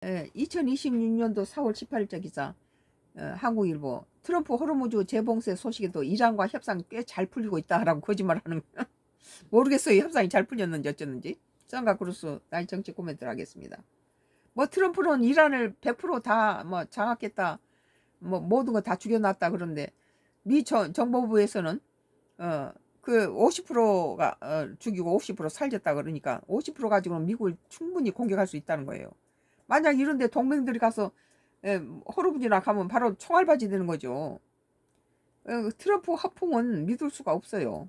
2026년도 4월 18일자 기사. 한국일보. 트럼프 호르무즈 재봉쇄 소식에도 이란과 협상 꽤 잘 풀리고 있다라고 거짓말하는 거야. 모르겠어요. 협상이 잘 풀렸는지 어쩌는지. 썬가 크루스 나의 정치 코멘트를 하겠습니다. 뭐 트럼프는 이란을 100%다 뭐 장악했다. 뭐 모든 거 다 죽여놨다 그런데 미 정보부에서는 그 50%가 죽이고 50% 살렸다 그러니까 50% 가지고는 미국을 충분히 공격할 수 있다는 거예요. 만약 이런데 동맹들이 가서 호르무즈나 가면 바로 총알바지 되는 거죠. 트럼프 허풍은 믿을 수가 없어요.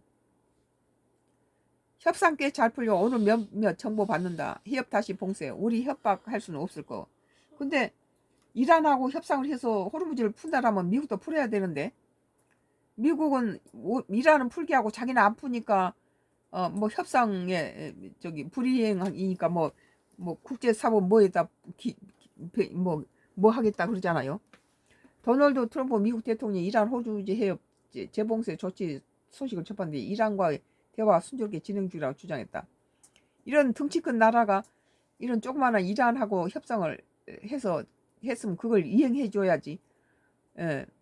협상 꽤 잘 풀려. 오늘 몇몇 정보 받는다. 해협 다시 봉쇄. 우리 협박할 수는 없을 거. 근데 이란하고 협상을 해서 호르무즈를 푼다라면 미국도 풀어야 되는데 미국은 이란은 풀게 하고 자기는 안 푸니까 뭐 협상에 저기 불이행이니까 뭐 국제사법 뭐에다 뭐 하겠다 그러잖아요. 도널드 트럼프 미국 대통령이 이란 호르무즈 해협 재봉쇄 조치 소식을 접했는데 이란과의 대화가 순조롭게 진행 중이라고 주장했다. 이런 덩치 큰 나라가 이런 조그마한 이란하고 협상을 해서 했으면 그걸 이행해 줘야지.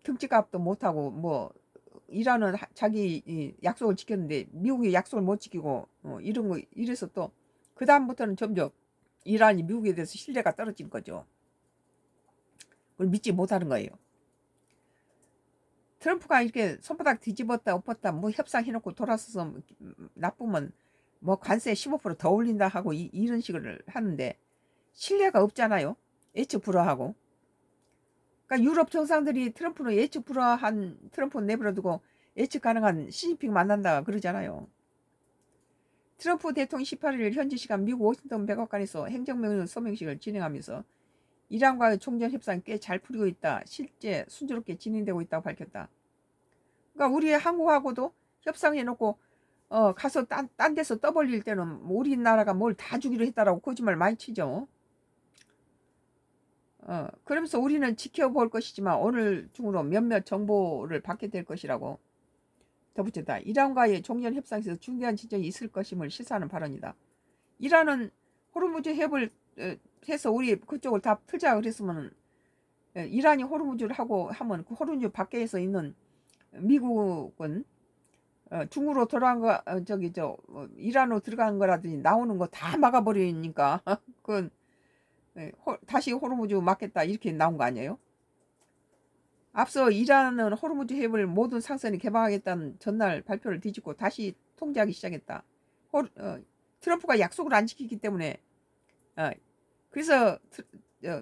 덩치값도 못하고 뭐 이란은 자기 약속을 지켰는데 미국이 약속을 못 지키고 이런 거 이래서 또 그 다음부터는 점점 이란이 미국에 대해서 신뢰가 떨어진 거죠. 그걸 믿지 못하는 거예요. 트럼프가 이렇게 손바닥 뒤집었다 엎었다 뭐 협상해놓고 돌아서서 나쁘면 뭐 관세 15%더 올린다 하고 이런 식을 하는데 신뢰가 없잖아요. 예측 불허하고. 그러니까 유럽 정상들이 트럼프는 예측 불허한 트럼프는 내버려두고 예측 가능한 시진핑 만난다 그러잖아요. 트럼프 대통령 18일 현지 시간 미국 워싱턴 백악관에서 행정명령 서명식을 진행하면서 이란과의 종전 협상이 꽤 잘 풀리고 있다. 실제 순조롭게 진행되고 있다고 밝혔다. 그러니까 우리 한국하고도 협상해놓고 가서 딴 데서 떠벌릴 때는 우리나라가 뭘 다 주기로 했다라고 거짓말 많이 치죠. 그러면서 우리는 지켜볼 것이지만 오늘 중으로 몇몇 정보를 받게 될 것이라고 덧붙였다. 이란과의 종전 협상에서 중대한 진전이 있을 것임을 시사하는 발언이다. 이란은 호르무즈 해협을 해서 우리 그쪽을 다 풀자 그랬으면 이란이 호르무즈를 하고 하면 그 호르무즈 밖에서 있는 미국은 중으로 돌아간 거 이란으로 들어간 거라든지 나오는 거 다 막아버리니까 그건 다시 호르무즈 막겠다 이렇게 나온 거 아니에요? 앞서 이란은 호르무즈 해협을 모든 상선이 개방하겠다는 전날 발표를 뒤집고 다시 통제하기 시작했다. 트럼프가 약속을 안 지키기 때문에 그래서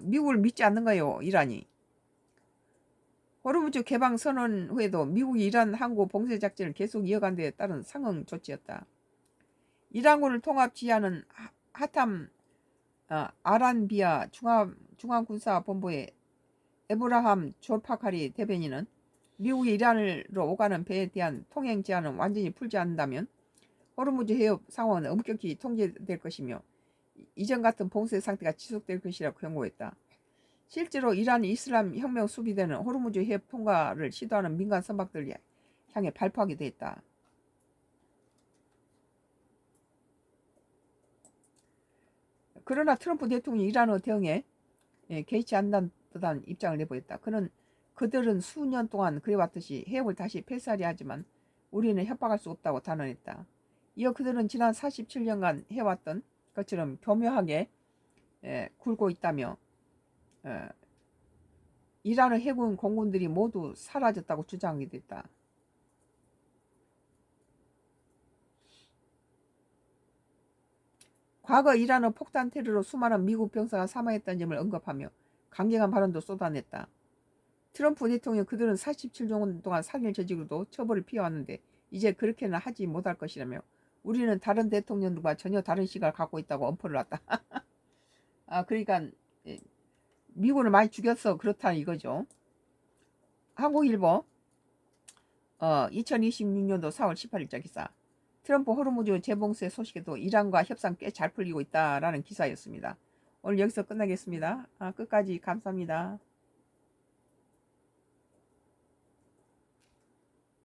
미국을 믿지 않는 거예요. 이란이. 호르무즈 개방 선언 후에도 미국이 이란 항구 봉쇄 작전을 계속 이어간 데에 따른 상응 조치였다. 이란군을 통합 지휘하는 하탐 아란비아 중앙군사본부의 에브라함 졸파카리 대변인은 미국이 이란으로 오가는 배에 대한 통행 제한은 완전히 풀지 않는다면 호르무즈 해협 상황은 엄격히 통제될 것이며 이전 같은 봉쇄 상태가 지속될 것이라고 경고했다. 실제로 이란 이슬람 혁명 수비대는 호르무즈 해협 통과를 시도하는 민간 선박들을 향해 발포하기도 했다. 그러나 트럼프 대통령이 이란의 대응에 개의치 않는 듯한 입장을 내보였다. 그들은 수년 동안 그래왔듯이 해협을 다시 폐쇄하려 하지만 우리는 협박할 수 없다고 단언했다. 이어 그들은 지난 47년간 해왔던 것처럼 교묘하게 굴고 있다며 이란의 해군 공군들이 모두 사라졌다고 주장하기도 했다. 과거 이란의 폭탄 테러로 수많은 미국 병사가 사망했다는 점을 언급하며 강경한 발언도 쏟아냈다. 트럼프 대통령 그들은 47년 동안 살인을 저지르고도 처벌을 피해왔는데 이제 그렇게는 하지 못할 것이라며 우리는 다른 대통령들과 전혀 다른 시각을 갖고 있다고 엄포를 놨다. 그러니까 미국을 많이 죽였어 그렇다 이거죠. 한국일보 2026년도 4월 18일자 기사. 트럼프 호르무즈 재봉쇄 소식에도 이란과 협상 꽤 잘 풀리고 있다라는 기사였습니다. 오늘 여기서 끝나겠습니다. 끝까지 감사합니다.